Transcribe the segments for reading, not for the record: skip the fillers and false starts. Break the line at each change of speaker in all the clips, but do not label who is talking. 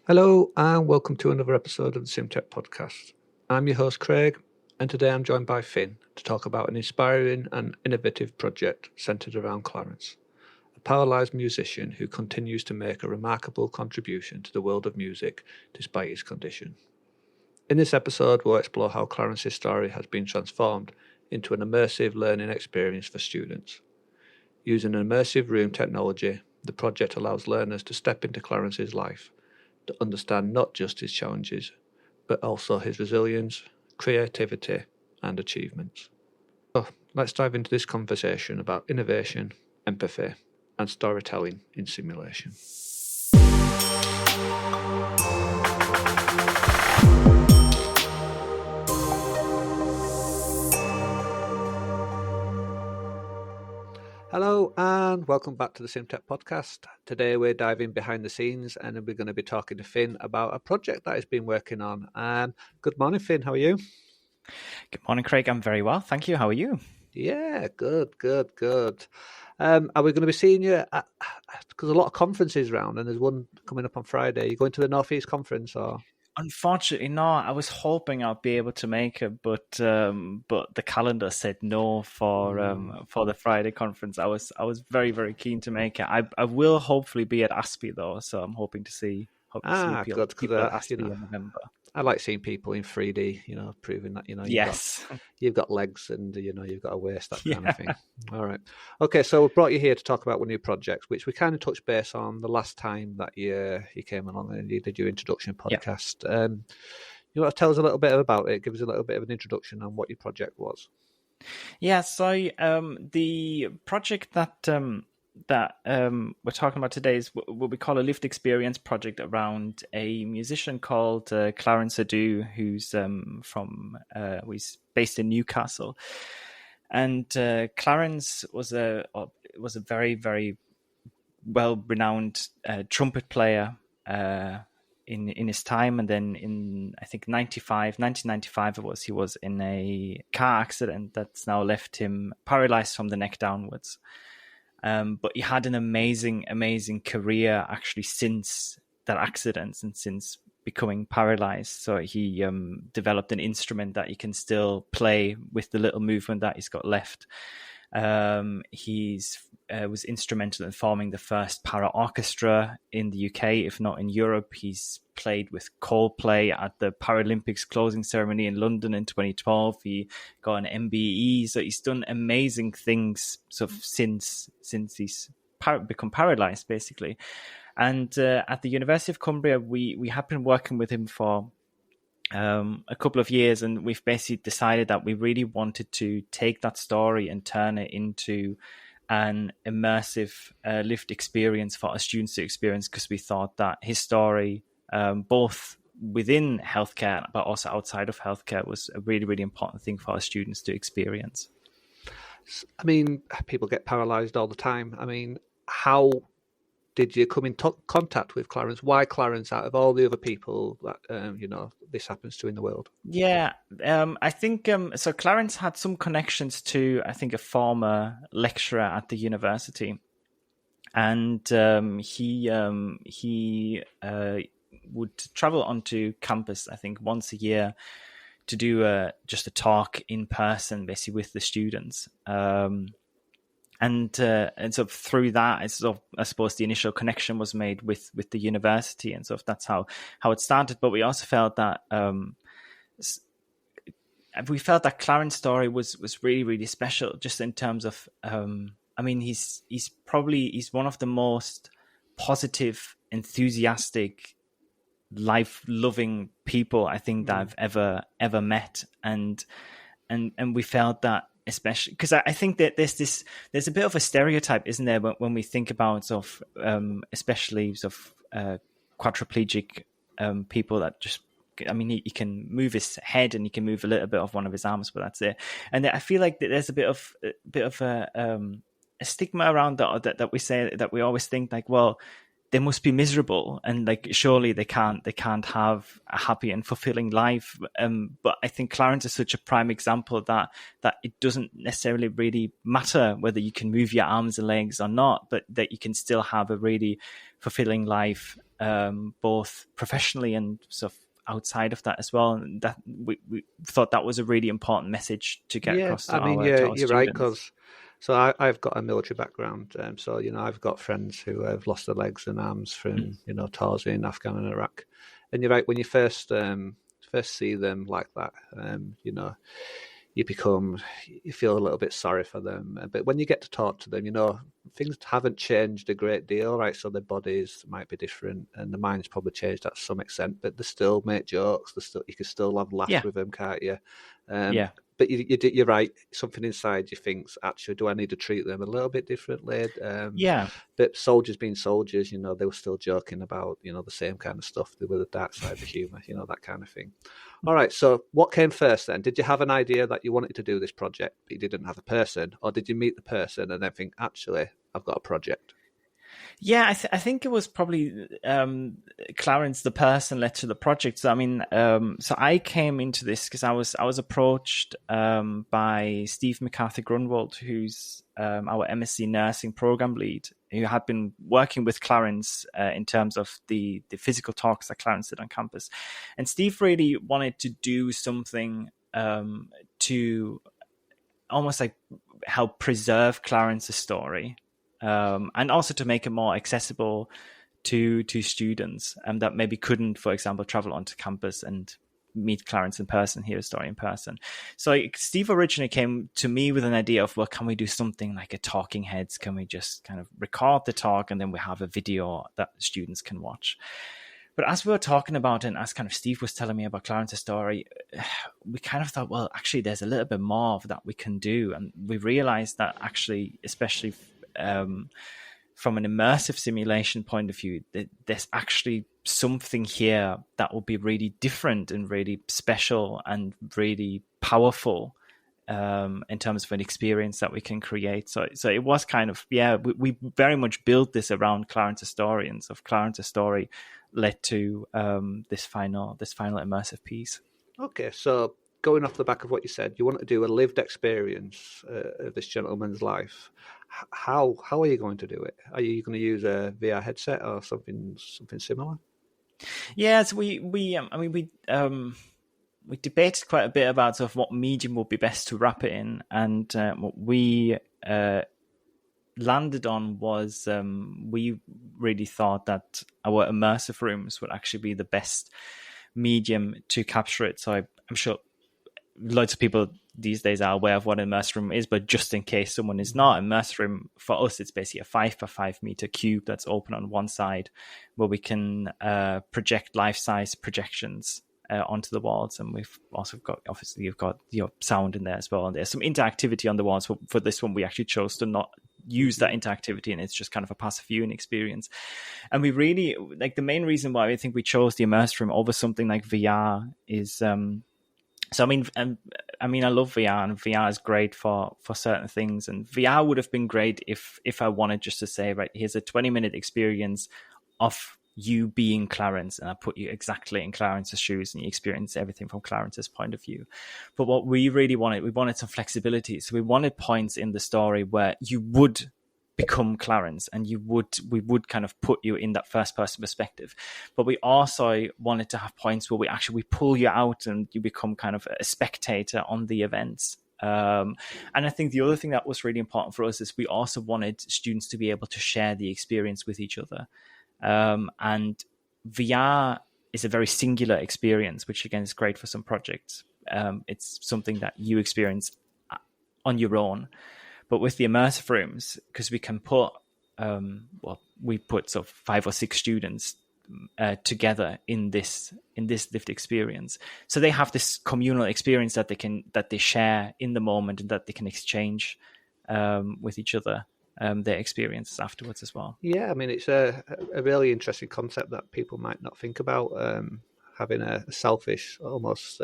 Hello and welcome to another episode of the SimTech podcast. I'm your host Craig, and today I'm joined by Finn to talk about an inspiring and innovative project centered around Clarence, a paralysed musician who continues to make a remarkable contribution to the world of music despite his condition. In this episode, we'll explore how Clarence's story has been transformed into an immersive learning experience for students. Using an immersive room technology, the project allows learners to step into Clarence's life to understand not just his challenges, but also his resilience, creativity, and achievements. So let's dive into this conversation about innovation, empathy, and storytelling in simulation. Hello and welcome back to the SimTech podcast. Today we're diving behind the scenes and we're going to be talking to Finn about a project that he's been working on. Good morning, Finn. How are you?
Good morning, Craig. I'm very well. Thank you. How are you?
Yeah, good. Are we going to be seeing you because a lot of conferences around and there's one coming up on Friday. Are you going to the Northeast Conference or?
Unfortunately, no. I was hoping I'd be able to make it, but the calendar said no for the Friday conference. I was very, very keen to make it. I will hopefully be at ASPE though, so I'm hoping to see people at ASPE in November.
I like seeing people in 3D, proving that you've got legs and you've got a waist, that kind of thing. All right, okay. So we brought you here to talk about one of your projects, which we kind of touched base on the last time that you came along and you did your introduction podcast. Yeah. You want to tell us a little bit about it? Give us a little bit of an introduction on what your project was.
Yeah. So the project that we're talking about today is what we call a lived experience project around a musician called Clarence Hadoux, who's he's based in Newcastle, and Clarence was a very, very well renowned trumpet player in his time, and then in I think 1995 he was in a car accident that's now left him paralyzed from the neck downwards. But he had an amazing career actually since that accident and since becoming paralyzed. So he developed an instrument that he can still play with the little movement that he's got left. He's was instrumental in forming the first para orchestra in the UK, if not in Europe. He's played with Coldplay at the Paralympics closing ceremony in London in 2012. He got an MBE, so he's done amazing things sort of since he's become paralyzed, basically. And at the University of Cumbria, we have been working with him for a couple of years, and we've basically decided that we really wanted to take that story and turn it into an immersive lived experience for our students to experience, because we thought that his story, both within healthcare but also outside of healthcare, was a really, really important thing for our students to experience.
I mean, people get paralyzed all the time. I mean, how did you come in contact with Clarence? Why Clarence out of all the other people that this happens to in the world?
Yeah, I think so. Clarence had some connections to, I think, a former lecturer at the university, and he would travel onto campus, I think, once a year to do just a talk in person, basically with the students. And so through that, I suppose the initial connection was made with the university, and so that's how it started. But we also felt that Clarence's story was really, really special, just in terms of I mean, he's one of the most positive, enthusiastic, life-loving people I think that I've ever met, and we felt that. Especially because I think that there's a bit of a stereotype, isn't there, when we think about especially quadriplegic people that just, I mean, he can move his head and he can move a little bit of one of his arms, but that's it. And I feel like that there's a bit of a stigma around that we say, that we always think like, well, they must be miserable, and like surely they can't have a happy and fulfilling life. But I think Clarence is such a prime example that it doesn't necessarily really matter whether you can move your arms and legs or not, but that you can still have a really fulfilling life, both professionally and sort of outside of that as well. And that we thought that was a really important message to get across to our
you're right,
students.
because I've got a military background, so I've got friends who have lost their legs and arms from tours in Afghan and Iraq, and you're right, when you first see them like that, you feel a little bit sorry for them, but when you get to talk to them, things haven't changed a great deal, right? So their bodies might be different, and the mind's probably changed to some extent, but they still make jokes. You can still have laughs
Yeah,
with them, can't you?
yeah,
But you're right. Something inside you thinks, actually, do I need to treat them a little bit differently?
yeah.
But soldiers being soldiers, they were still joking about, the same kind of stuff. They were the dark side of the humour, that kind of thing. All right. So what came first then? Did you have an idea that you wanted to do this project, but you didn't have a person? Or did you meet the person and then think, actually, I've got a project?
Yeah, I think it was probably Clarence, the person, led to the project. So I mean, so I came into this because I was approached by Steve McCarthy Grunwald, who's our MSc nursing program lead, who had been working with Clarence in terms of the physical talks that Clarence did on campus, and Steve really wanted to do something to almost like help preserve Clarence's story. And also to make it more accessible to students that maybe couldn't, for example, travel onto campus and meet Clarence in person, hear a story in person. So Steve originally came to me with an idea of, well, can we do something like a talking heads? Can we just kind of record the talk and then we have a video that students can watch? But as we were talking about it, and as kind of Steve was telling me about Clarence's story, we kind of thought, well, actually, there's a little bit more of that we can do. And we realized that actually, especially from an immersive simulation point of view, there's actually something here that will be really different and really special and really powerful in terms of an experience that we can create. So it was kind of, we very much built this around Clarence's story, and so Clarence's story led to this final immersive piece.
Okay, so going off the back of what you said, you want to do a lived experience of this gentleman's life. How are you going to do it? Are you going to use a VR headset or something similar?
Yes, we debated quite a bit about sort of what medium would be best to wrap it in, and what we landed on was we really thought that our immersive rooms would actually be the best medium to capture it. So I'm sure loads of people these days are aware of what an immersive room is, but just in case someone is not, immersive room for us, it's basically a 5x5 meter cube that's open on one side, where we can project life-size projections onto the walls, and we've also got, obviously, you've got sound in there as well, and there's some interactivity on the walls. For this one, we actually chose to not use that interactivity, and it's just kind of a passive viewing experience. And we really, like, the main reason why I think we chose the immersive room over something like VR is so I mean, I love VR, and VR is great for certain things. And VR would have been great if I wanted just to say, right, here's a 20-minute experience of you being Clarence, and I put you exactly in Clarence's shoes, and you experience everything from Clarence's point of view. But what we really wanted, we wanted some flexibility. So we wanted points in the story where you would become Clarence, and we would kind of put you in that first person perspective. But we also wanted to have points where we pull you out and you become kind of a spectator on the events. And I think the other thing that was really important for us is we also wanted students to be able to share the experience with each other. And VR is a very singular experience, which again is great for some projects. It's something that you experience on your own. But with the immersive rooms, because we can put, we put sort of 5 or 6 students together in this lived experience, so they have this communal experience that they share in the moment, and that they can exchange with each other their experiences afterwards as well.
Yeah, I mean, it's a really interesting concept that people might not think about, having a selfish, almost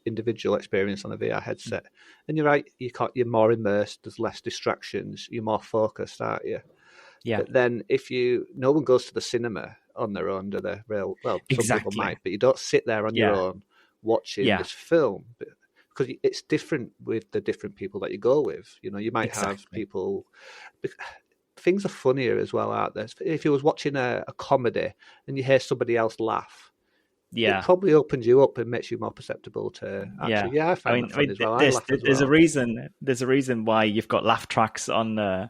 individual experience on a VR headset. And you're right, you're more immersed, there's less distractions, you're more focused, aren't you?
Yeah,
But then no one goes to the cinema on their own, do they? Well, some people
exactly.
might, but you don't sit there on your
Yeah,
own watching
yeah,
this film because it's different with the different people that you go with. You might have
exactly.
people. Things are funnier as well, aren't there? If you was watching a comedy and you hear somebody else laugh, it
Yeah.
probably opens you up and makes you more perceptible to
Yeah,
actually, yeah, I
I
find
mean,
that funny as well. I
there's
laugh as
there's a
well.
reason. There's a reason why you've got laugh tracks
Yeah.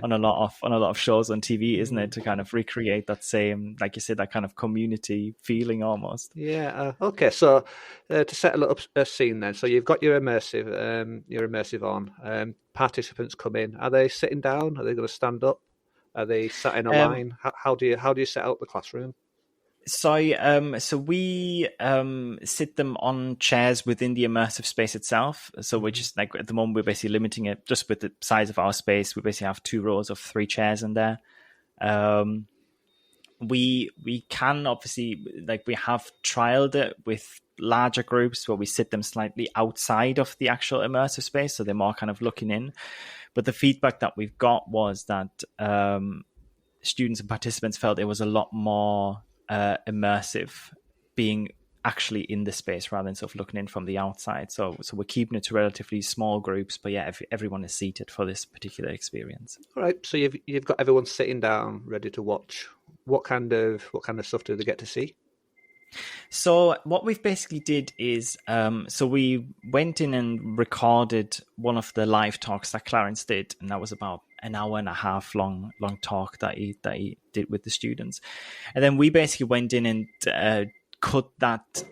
on a lot of shows on TV, isn't it?
Mm.
To kind of recreate that same, like you said, that kind of community feeling almost.
Yeah. Okay. So to set a little scene, then, so you've got your immersive on. Participants come in. Are they sitting down? Are they going to stand up? Are they sat in a
Um,
line? How do you set up the classroom?
so we sit them on chairs within the immersive space itself. So we're
Mhm.
just like at the moment we're basically limiting it just with the size of our space. We basically have 2 rows of 3 chairs in there. Um, we can obviously, like, we have trialed it with larger groups where we sit them slightly outside of the actual immersive space, so they're more kind of looking in. But the feedback that we've got was that students and participants felt it was a lot more immersive being actually in the space rather than sort of looking in from the outside. So we're keeping it to relatively small groups, but yeah, everyone is seated for this particular experience.
All right. So you've got everyone sitting down, ready to watch. What kind of stuff do they get to see?
So what we've basically did is, so we went in and recorded one of the live talks that Clarence did, and that was about an hour and a half long talk that he did with the students, and then we basically went in and cut that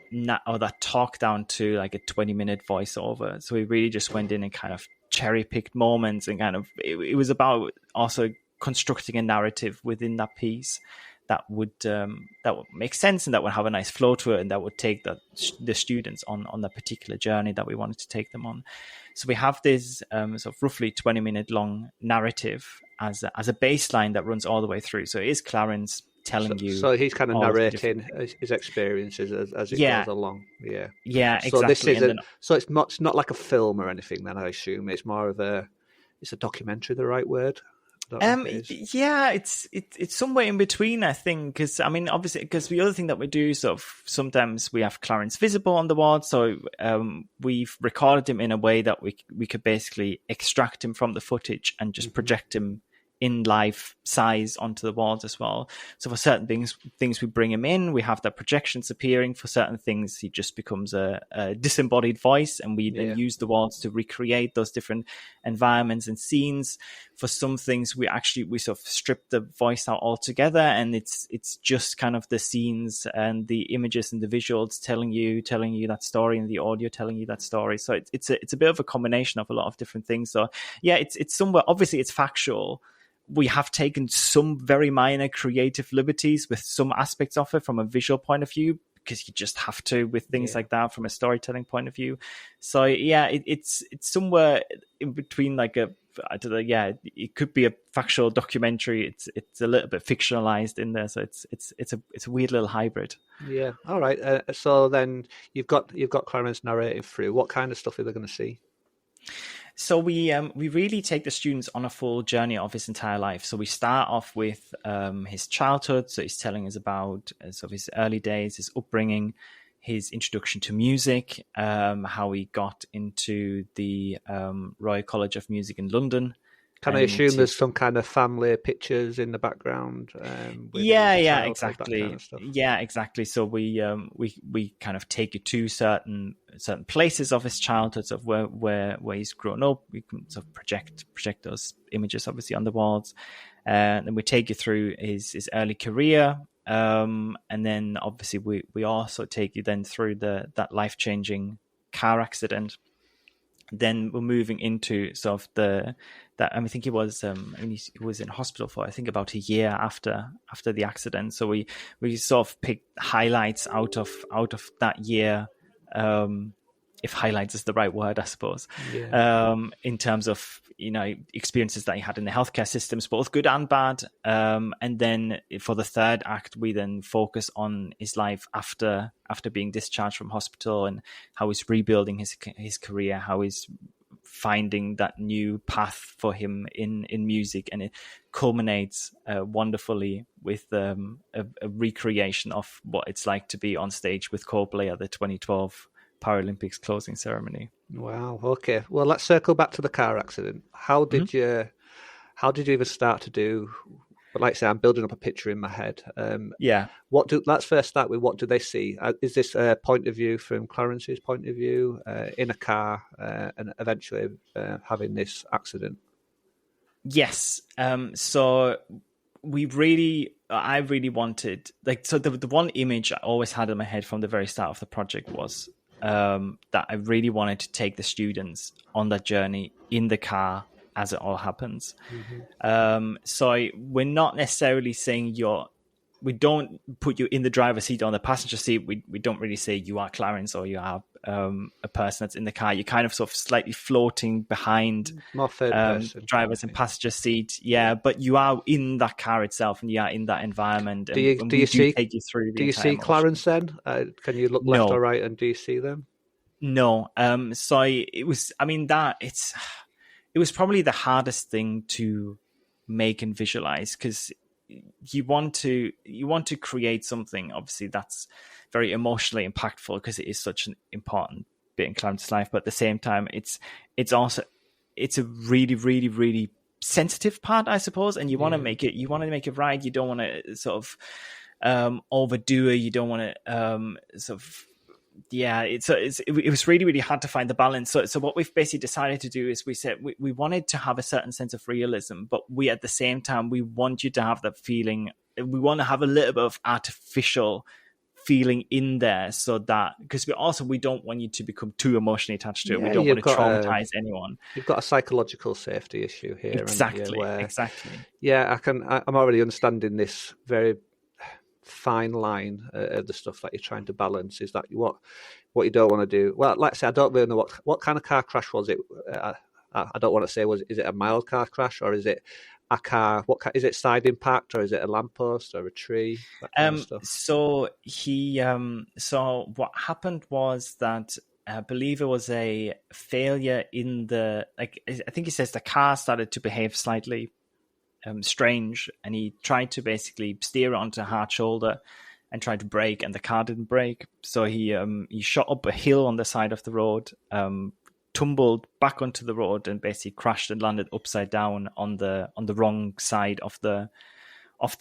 talk down to like a 20-minute voiceover. So we really just went in and kind of cherry picked moments and kind of it was about also constructing a narrative within that piece that would make sense and that would have a nice flow to it and that would take the students on the particular journey that we wanted to take them on. So we have this sort of roughly 20-minute long narrative as a baseline that runs all the way through. So it is Clarence telling you
So he's kind of
all of the different
narrating his experiences as it goes
yeah
along. Yeah.
yeah
So this
exactly. And
isn't.
then
So it's not like a film or anything. Then I assume it's more of a. It's a documentary. The right word? I don't know if it is.
yeah, it's somewhere in between, I think, because I mean, obviously, because the other thing that we do, sort of, sometimes we have Clarence visible on the wall, so we've recorded him in a way that we could basically extract him from the footage and just project him in life size onto the walls as well. So for certain things we bring him in, we have the projections appearing. For certain things, he just becomes a disembodied voice, and we then use the walls to recreate those different environments and scenes. For some things, we sort of strip the voice out altogether, and it's just kind of the scenes and the images and the visuals telling you that story, and the audio telling you that story. So it's a bit of a combination of a lot of different things. So yeah, it's somewhere, obviously it's factual. We have taken some very minor creative liberties with some aspects of it from a visual point of view, because you just have to with things like that from a storytelling point of view. So yeah, it's somewhere in between, like I don't know, yeah, it could be a factual documentary. It's a little bit fictionalized in there, so it's a weird little hybrid.
Yeah. All right. So then you've got Clarence narrative through. What kind of stuff are they going to see?
So we really take the students on a full journey of his entire life. So we start off with his childhood. So he's telling us about sort of his early days, his upbringing, his introduction to music, how he got into the Royal College of Music in London.
Can I assume there's some kind of family pictures in the background?
Yeah,
Childhood, that kind
exactly.
of stuff.
Yeah, exactly. So we kind of take you to certain places of his childhood, of where he's grown up. We can sort of project those images, obviously, on the walls, and then we take you through his early career, and then obviously we also take you then through that life-changing car accident. Then we're moving into sort of I think he was he was in hospital for, I think, about a year after the accident. So we sort of picked highlights out of that year, if highlights is the right word, I suppose. In terms of experiences that he had in the healthcare systems, both good and bad. And then for the third act, we then focus on his life after being discharged from hospital, and how he's rebuilding his career, how he's finding that new path for him in music, and it culminates wonderfully with a recreation of what it's like to be on stage with Coldplay at the 2012 Paralympics closing ceremony.
Wow. Okay. Well, let's circle back to the car accident. How did you even start to do? Like I say, I'm building up a picture in my head. Let's first start with, what do they see? Is this a point of view from Clarence's point of view in a car and eventually having this accident?
Yes. So I really wanted, the one image I always had in my head from the very start of the project was that I really wanted to take the students on that journey in the car as it all happens. So we're not necessarily saying we don't put you in the driver's seat or on the passenger seat. We don't really say you are Clarence or you are a person that's in the car. You're kind of sort of slightly floating behind
more third person
drivers and passenger seat. Yeah, but you are in that car itself, and you are in that environment.
Do you
take you through the
do you see
emotion.
Clarence then? Can you look left or right, and do you see them?
No. So it was. I mean, it was probably the hardest thing to make and visualize, because you want to create something, obviously, that's very emotionally impactful, because it is such an important bit in Clarence's life. But at the same time, it's a really, really, really sensitive part, I suppose. And you want to make it right. You don't want to sort of overdo it. You don't want to sort of. Yeah, it was really, really hard to find the balance. So what we've basically decided to do is we said we wanted to have a certain sense of realism, but we, at the same time, we want you to have that feeling. We want to have a little bit of artificial feeling in there, so that, because we don't want you to become too emotionally attached to it. We don't want to traumatize anyone.
You've got a psychological safety issue here.
Exactly.
Yeah, I'm already understanding this very fine line of the stuff that you're trying to balance. Is that what you don't want to do? Well, let's say I don't really know what kind of car crash was it. I don't want to say, is it a mild car crash, or is it a car? Is it side impact, or is it a lamppost or a tree? That kind of stuff.
So what happened was that I believe it was a failure in the, I think he says the car started to behave slightly strange, and he tried to basically steer onto a hard shoulder and tried to brake, and the car didn't brake. So he shot up a hill on the side of the road, tumbled back onto the road, and basically crashed and landed upside down on the wrong side of the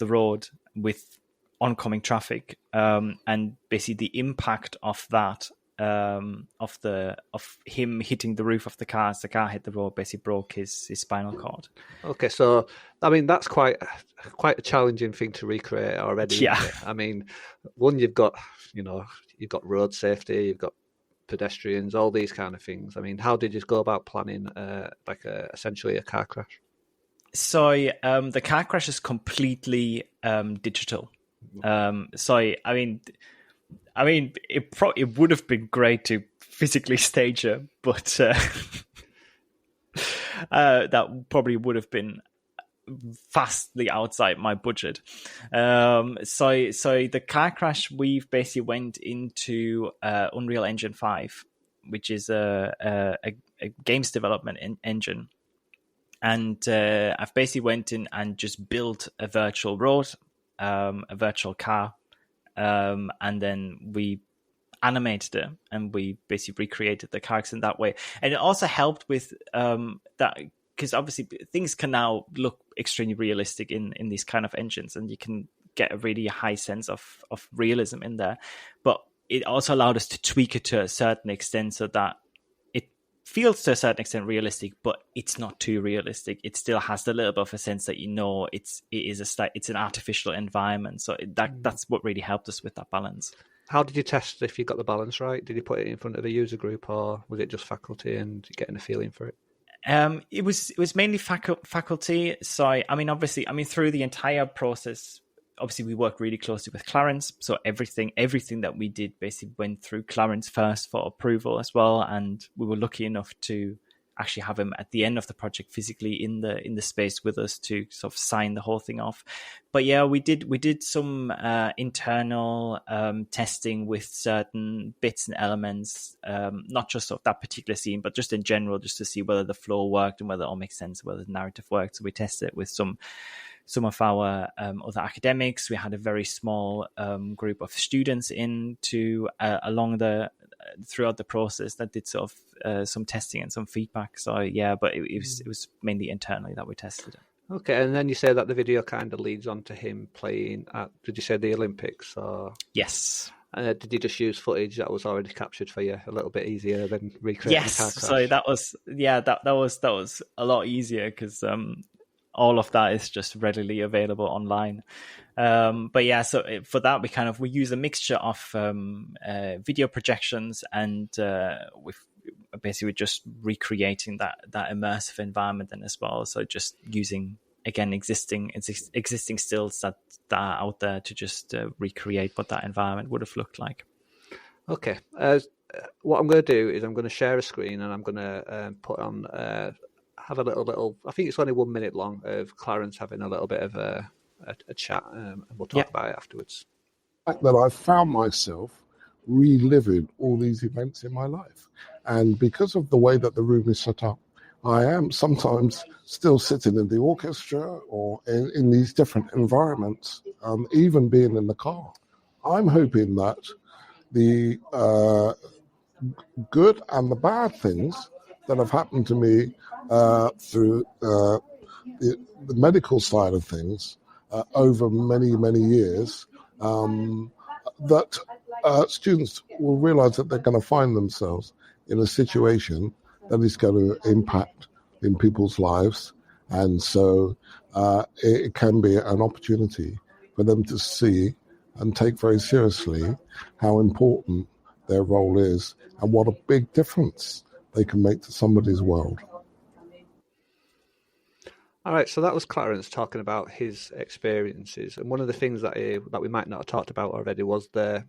road with oncoming traffic. And basically the impact of that, of him hitting the roof of the car as the car hit the road, basically broke his spinal cord.
Okay, so I mean, that's quite a challenging thing to recreate already.
Yeah.
I mean, one, you've got road safety, you've got pedestrians, all these kind of things. I mean, how did you go about planning essentially a car crash?
So the car crash is completely digital. So I mean, it would have been great to physically stage it, but that probably would have been vastly outside my budget. So the car crash, we've basically went into Unreal Engine 5, which is a games development engine. And I've basically went in and just built a virtual road, a virtual car, and then we animated it, and we basically recreated the car accident that way. And it also helped with that, because obviously things can now look extremely realistic in these kind of engines, and you can get a really high sense of realism in there. But it also allowed us to tweak it to a certain extent, so that it feels to a certain extent realistic, but it's not too realistic. It still has the little bit of a sense that it's an artificial environment. So that's what really helped us with that balance.
How did you test if you got the balance right? Did you put it in front of the user group, or was it just faculty and getting a feeling for it?
It was mainly faculty. So obviously, through the entire process, obviously we worked really closely with Clarence. So everything that we did basically went through Clarence first for approval as well. And we were lucky enough to actually have him at the end of the project physically in the space with us to sort of sign the whole thing off. But yeah, we did some internal testing with certain bits and elements, not just of that particular scene, but just in general, just to see whether the flow worked and whether it all makes sense, whether the narrative worked. So we tested it with some of our other academics. We had a very small group of students in to throughout the process that did sort of some testing and some feedback. So yeah, but it was mainly internally that we tested it.
Okay, and then you say that the video kind of leads on to him playing at, did you say the Olympics? Or
Yes.
Did you just use footage that was already captured for you a little bit easier than recreating a car crash?
So that was a lot easier because all of that is just readily available online. But yeah, so for that we use a mixture of video projections and with basically just recreating that immersive environment then as well. So just using again existing stills that are out there to just recreate what that environment would have looked like.
Okay. What I'm going to do is I'm going to share a screen and I'm going to put on have a little. I think it's only 1 minute long of Clarence having a little bit of a chat, and we'll talk about it afterwards.
The fact that I found myself reliving all these events in my life, and because of the way that the room is set up, I am sometimes still sitting in the orchestra or in these different environments, even being in the car. I'm hoping that the good and the bad things that have happened to me through the medical side of things over many, many years, that students will realize that they're going to find themselves in a situation that is going to impact in people's lives. And so it can be an opportunity for them to see and take very seriously how important their role is and what a big difference they can make to somebody's world.
All right, so that was Clarence talking about his experiences, and one of the things that we might not have talked about already was the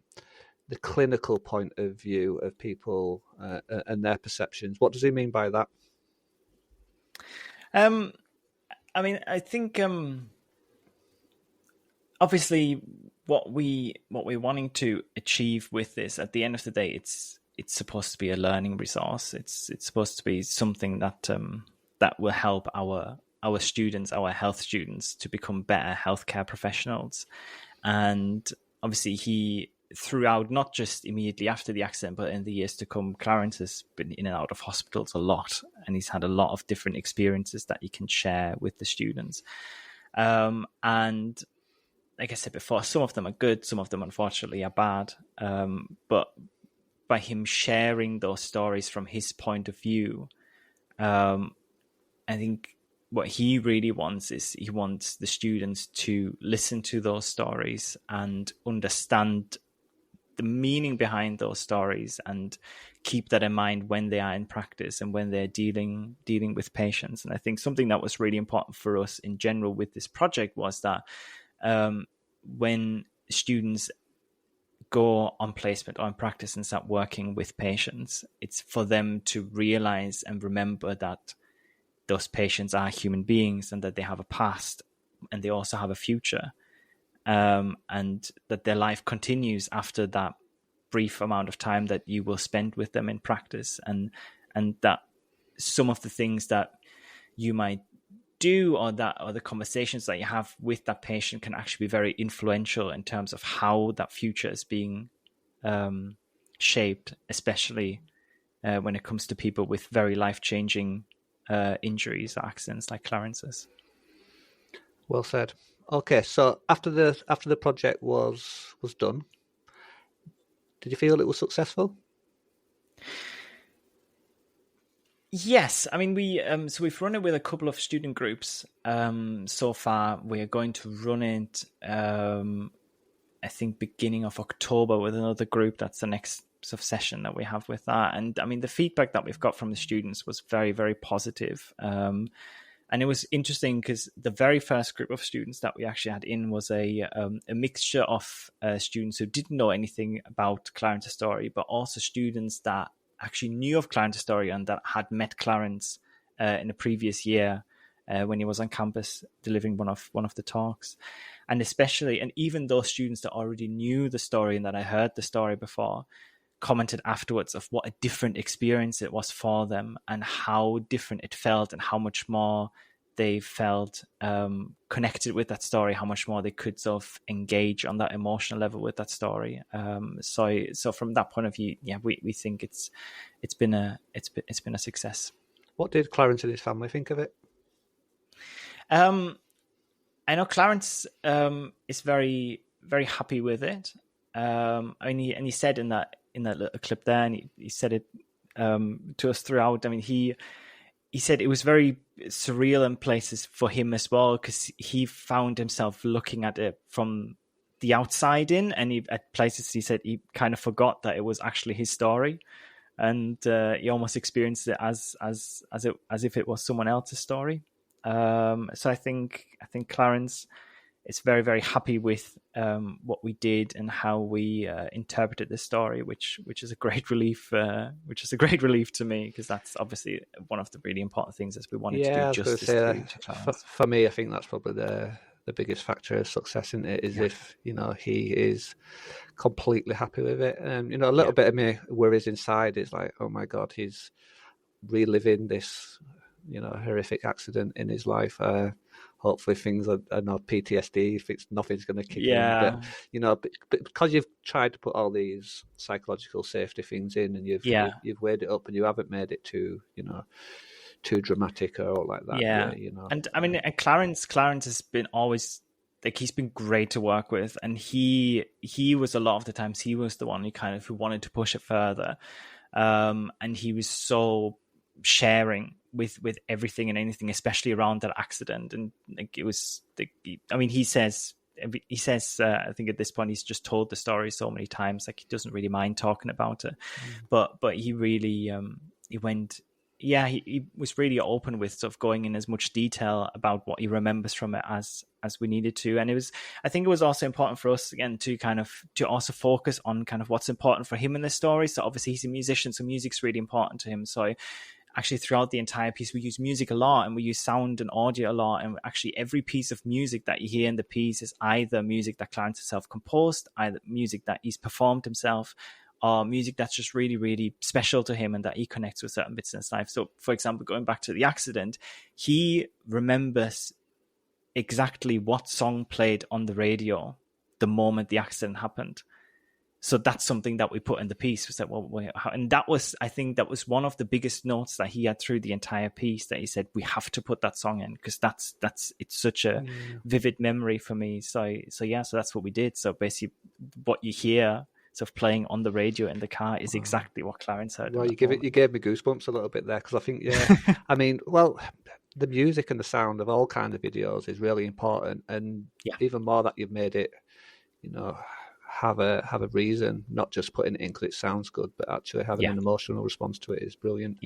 clinical point of view of people and their perceptions. What does he mean by that?
I mean, I think obviously what we're wanting to achieve with this, at the end of the day, it's supposed to be a learning resource. It's supposed to be something that that will help our students, our health students, to become better healthcare professionals. And obviously he, throughout, not just immediately after the accident, but in the years to come, Clarence has been in and out of hospitals a lot, and he's had a lot of different experiences that he can share with the students. And like I said before, some of them are good, some of them unfortunately are bad. But by him sharing those stories from his point of view, I think what he really wants is he wants the students to listen to those stories and understand the meaning behind those stories and keep that in mind when they are in practice and when they're dealing with patients. And I think something that was really important for us in general with this project was that when students go on placement or in practice and start working with patients, it's for them to realize and remember that those patients are human beings and that they have a past and they also have a future, and that their life continues after that brief amount of time that you will spend with them in practice, and that some of the things that you might do or the conversations that you have with that patient can actually be very influential in terms of how that future is being shaped, especially when it comes to people with very life-changing injuries or accidents like Clarence's.
Well said. Okay, so after the project was done, did you feel it was successful?
Yes, I mean so we've run it with a couple of student groups so far. We're going to run it I think beginning of October with another group. That's the next sort of session that we have with that. And I mean the feedback that we've got from the students was very, very positive. And it was interesting because the very first group of students that we actually had in was a mixture of students who didn't know anything about Clarence's story, but also students that actually knew of Clarence's story and that had met Clarence in the previous year when he was on campus delivering one of the talks. And especially, and even those students that already knew the story and that I heard the story before, commented afterwards of what a different experience it was for them and how different it felt and how much more they felt connected with that story, how much more they could sort of engage on that emotional level with that story. So from that point of view, yeah, we think it's been a success.
What did Clarence and his family think of it?
I know Clarence is very, very happy with it. And he said in that little clip there, and he said it to us throughout. I mean, he said it was very surreal in places for him as well, because he found himself looking at it from the outside in, and at places he said he kind of forgot that it was actually his story, and he almost experienced it as if it was someone else's story. So I think Clarence is very, very happy with what we did and how we interpreted the story, which is a great relief. Which is a great relief to me, because that's obviously one of the really important things as we wanted to do justice to Clarence.
For me, I think that's probably the biggest factor of success in it, is if he is completely happy with it. And a little bit of me worries inside is like, oh my God, he's reliving this horrific accident in his life. Hopefully things are not PTSD, if nothing's going to kick in. But because you've tried to put all these psychological safety things in, and you've weighed it up, and you haven't made it too dramatic or like that.
And I mean, Clarence has been always, like, he's been great to work with, and he was, a lot of the times, he was the one who wanted to push it further, and he was so sharing with everything and anything, especially around that accident. And like, it was, he says I think at this point he's just told the story so many times, like, he doesn't really mind talking about it. But he really he was really open with sort of going in as much detail about what he remembers from it as we needed to. And I think it was also important for us, again, to also focus on kind of what's important for him in this story. So obviously he's a musician, so music's really important to him. So actually throughout the entire piece, we use music a lot, and we use sound and audio a lot. And actually every piece of music that you hear in the piece is either music that Clarence himself composed, either music that he's performed himself, or music that's just really, really special to him and that he connects with certain bits in his life. So, for example, going back to the accident, he remembers exactly what song played on the radio the moment the accident happened. So that's something that we put in the piece. Was that, and that was, I think that was one of the biggest notes that he had through the entire piece, that he said, we have to put that song in, because it's such a vivid memory for me. So that's what we did. So basically what you hear of playing on the radio in the car is exactly what Clarence heard.
Well, you gave me goosebumps a little bit there, because I think, I mean, well, the music and the sound of all kinds of videos is really important, and even more that you've made it, have a reason, not just putting it in because it sounds good, but actually having an emotional response to it is brilliant.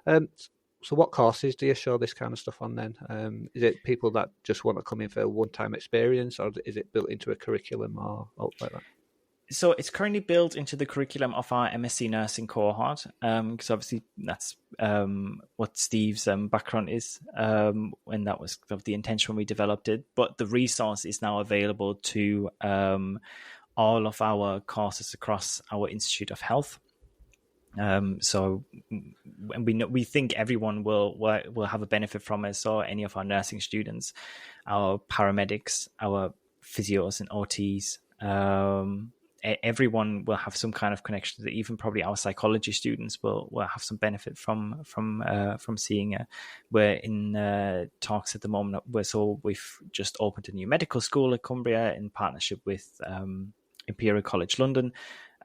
So what courses do you show this kind of stuff on then? Is it people that just want to come in for a one-time experience, or is it built into a curriculum or like that?
So it's currently built into the curriculum of our MSc nursing cohort, because obviously that's what Steve's background is, and that was the intention when we developed it. But the resource is now available to all of our courses across our Institute of Health. So, and we think everyone will have a benefit from it. So any of our nursing students, our paramedics, our physios and OTs, everyone will have some kind of connection to it. Even probably our psychology students will have some benefit from seeing it. We're in talks at the moment so we've just opened a new medical school at Cumbria in partnership with Imperial College London.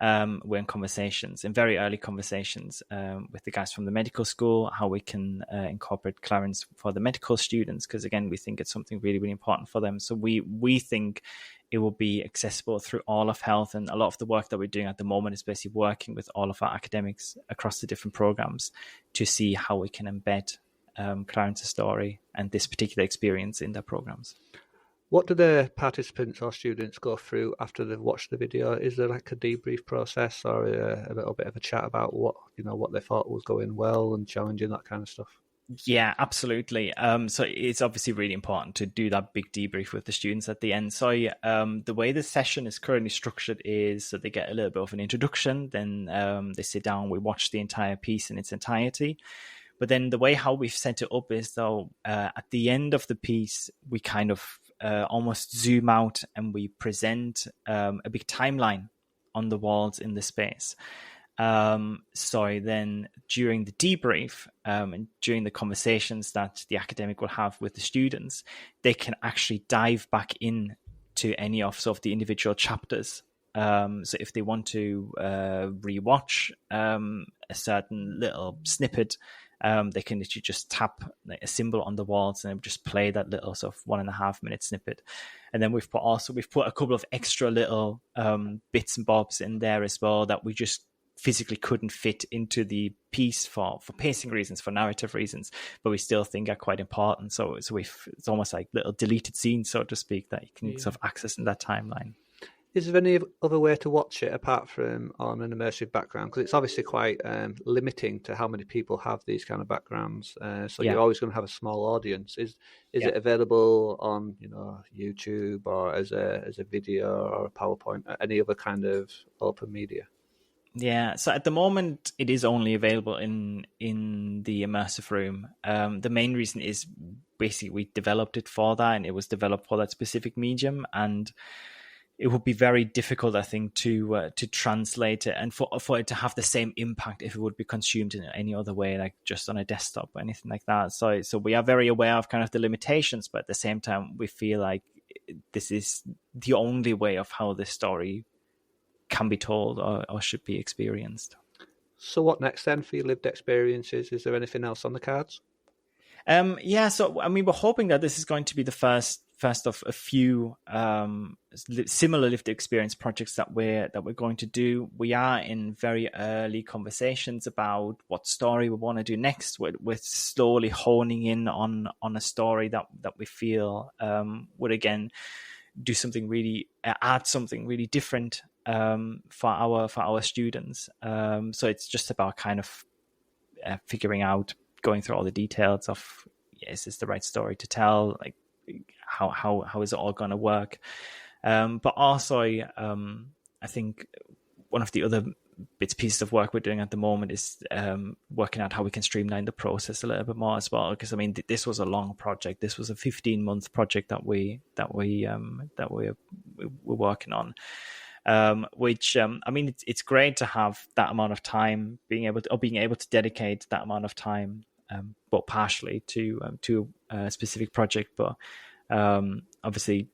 We're in very early conversations with the guys from the medical school, how we can incorporate Clarence for the medical students, because again, we think it's something really, really important for them. So we think it will be accessible through all of health, and a lot of the work that we're doing at the moment is basically working with all of our academics across the different programs to see how we can embed Clarence's story and this particular experience in their programs.
What do the participants or students go through after they've watched the video? Is there like a debrief process or a little bit of a chat about what they thought was going well and challenging, that kind of stuff?
Yeah, absolutely. So it's obviously really important to do that big debrief with the students at the end. So the way the session is currently structured is so they get a little bit of an introduction, then they sit down, we watch the entire piece in its entirety. But then the way how we've set it up is though at the end of the piece, we kind of almost zoom out and we present a big timeline on the walls in the space. So then during the debrief and during the conversations that the academic will have with the students, they can actually dive back in to any of the individual chapters. So if they want to rewatch a certain little snippet, they can literally just tap a symbol on the walls and just play that little sort of 1.5 minute snippet. And then we've put a couple of extra little bits and bobs in there as well that we just physically couldn't fit into the piece for pacing reasons, for narrative reasons, but we still think are quite important. So it's almost like little deleted scenes, so to speak, that you can sort of access in that timeline.
Is there any other way to watch it apart from on an immersive background? Because it's obviously quite limiting to how many people have these kind of backgrounds. So you're always going to have a small audience. Is it available on YouTube or as a video or a PowerPoint or any other kind of open media?
Yeah, so at the moment it is only available in the immersive room. The main reason is basically we developed it for that, and it was developed for that specific medium, and it would be very difficult, I think, to translate it and for it to have the same impact if it would be consumed in any other way, like just on a desktop or anything like that. So we are very aware of kind of the limitations, but at the same time, we feel like this is the only way of how this story can be told or should be experienced.
So what next then for your lived experiences? Is there anything else on the cards?
So I mean, we're hoping that this is going to be the first of a few similar lived experience projects that we're going to do. We are in very early conversations about what story we want to do next. We're slowly honing in on a story that we feel would again do something really add something really different for our students. So it's just about kind of figuring out, going through all the details of is this the right story to tell, like how is it all going to work, but also I think one of the other pieces of work we're doing at the moment is working out how we can streamline the process a little bit more as well, because I mean this was a long project. This was a 15-month project that we're working on, which I mean it's great to have that amount of time, being able to dedicate that amount of time, but partially to a specific project, but obviously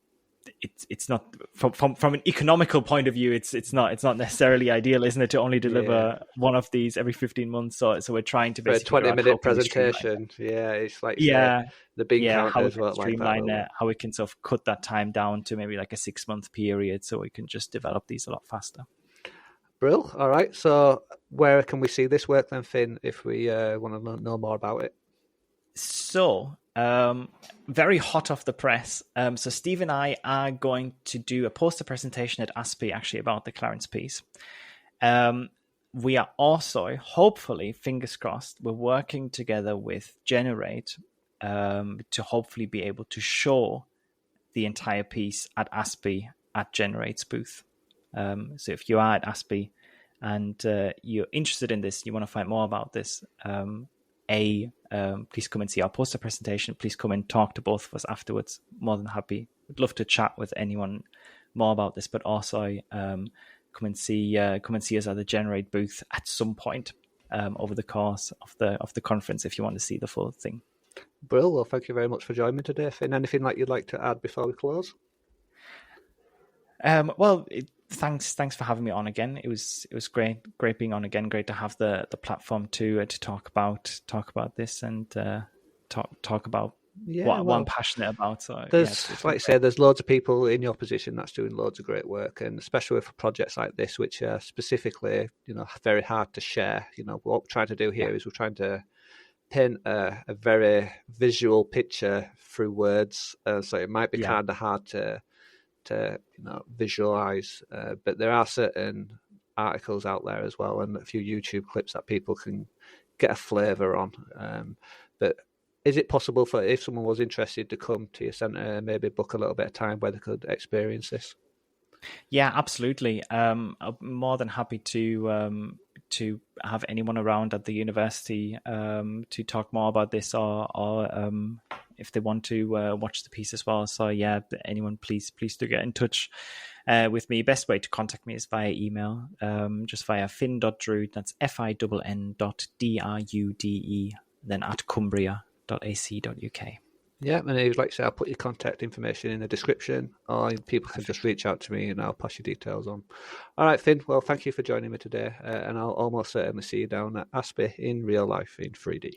it's not from an economical point of view, it's not necessarily ideal, isn't it, to only deliver one of these every 15 months. So we're trying to basically
a 20-minute presentation. Yeah, it's like the big
counters
how we can
streamline it, how we can sort of cut that time down to maybe like a 6-month period, so we can just develop these a lot faster.
Brill. All right. So where can we see this work then, Finn, if we want to know more about it?
So very hot off the press. So Steve and I are going to do a poster presentation at ASPE actually about the Clarence piece. We are also, hopefully, fingers crossed, we're working together with Generate to hopefully be able to show the entire piece at ASPE at Generate's booth. So if you are at ASPE and you're interested in this, you want to find more about this, please come and see our poster presentation. Please come and talk to both of us afterwards. More than happy. We'd love to chat with anyone more about this, but also come and see us at the Generate booth at some point over the course of the conference if you want to see the full thing.
Brill. Well, thank you very much for joining me today, Finn. Anything that you'd like to add before we close?
Thanks for having me on again. It was great being on again. Great to have the platform to talk about this and talk about what I'm passionate about. So
there's like I say, there's loads of people in your position that's doing loads of great work, and especially for projects like this, which are specifically very hard to share. What we're trying to do here is we're trying to paint a very visual picture through words, so it might be kind of hard to visualize. But there are certain articles out there as well, and a few YouTube clips that people can get a flavour on. But is it possible for, if someone was interested, to come to your centre and maybe book a little bit of time where they could experience this?
Yeah, absolutely. I'm more than happy to have anyone around at the university to talk more about this, or if they want to watch the piece as well. So yeah, anyone, please do get in touch with me. Best way to contact me is via email, just via fin.drude, that's fin.drude, then at cumbria.ac.uk.
Yeah, and like I say, I'll put your contact information in the description, or people can just reach out to me and I'll pass your details on. All right, Finn, well, thank you for joining me today, and I'll almost certainly see you down at Aspie in real life in 3D.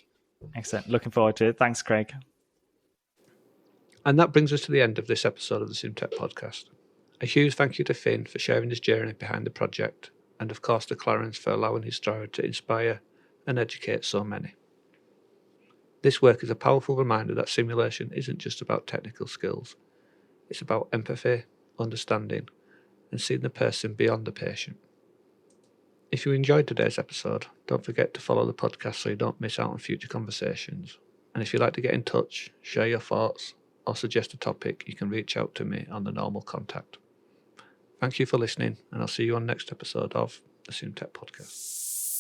Excellent. Looking forward to it. Thanks, Craig.
And that brings us to the end of this episode of the SimTech podcast. A huge thank you to Finn for sharing his journey behind the project, and of course to Clarence for allowing his story to inspire and educate so many. This work is a powerful reminder that simulation isn't just about technical skills. It's about empathy, understanding, and seeing the person beyond the patient. If you enjoyed today's episode, don't forget to follow the podcast so you don't miss out on future conversations. And if you'd like to get in touch, share your thoughts, or suggest a topic, you can reach out to me on the normal contact. Thank you for listening, and I'll see you on the next episode of the SimTech podcast.